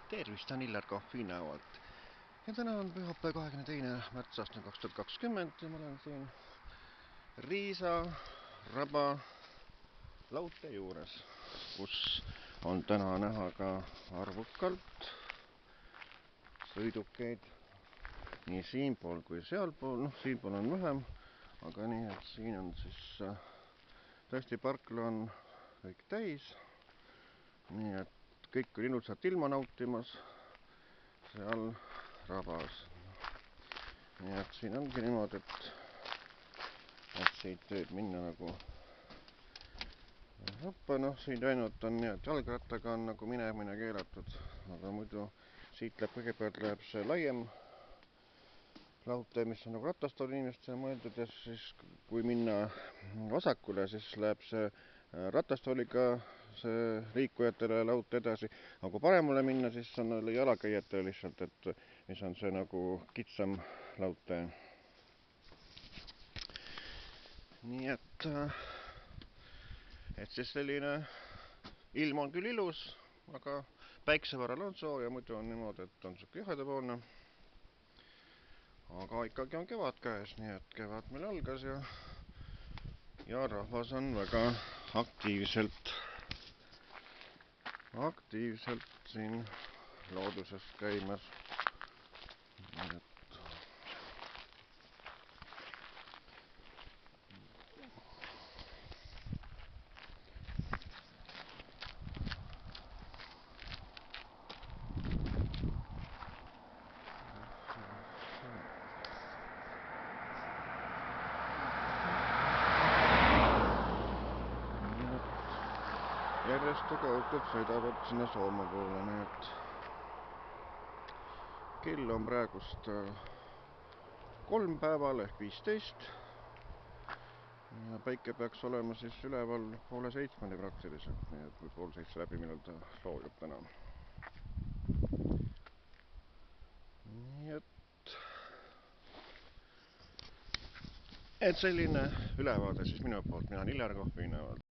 Tervist, on Illar Kohvi näolt. Ja täna on pühapäev 22. märts aastal 2020 ja ma olen siin Riisa Raba laute juures, kus on täna näha ka arvukalt sõidukeid nii siinpool kui sealpool. Siinpool on vähem, aga nii, et siin on siis tõesti parkla on kõik täis. Nii et kõik on ilusat ilma nautimas seal rabas. Nii et siin ongi niimoodi, et siit võib minna nagu õppe. Siin ainult on nii, et jalgrattaga on nagu minemine keelatud, aga muidu siit kõigepealt läheb see laiem laute, mis on nagu ratastooli inimestele mõeldud, ja siis kui minna vasakule, siis läheb see ratastooliga see liikujatele laut edasi, aga kui paremale minna, siis on jalakäijatele lihtsalt, et mis on see nagu kitsam laute. Nii et siis selline ilm on küll ilus, aga päikse varal on soo ja muidu on niimoodi, et on siuke jahedapoolne. Aga ikkagi on kevad käes, nii et kevad meil algas ja rahvas on väga aktiivselt siin looduses käimas. Järjestega autod sõidavad sinna Soome poole, nii et kell on praegust 3 päeval ehk 15 ja päike peaks olema siis üleval 6:30 praktiliselt, nii et 6:30 läbi, millal ta loojub täna. Nii et selline ülevaade siis minu poolt, mina olen Illar Kohvi näolt.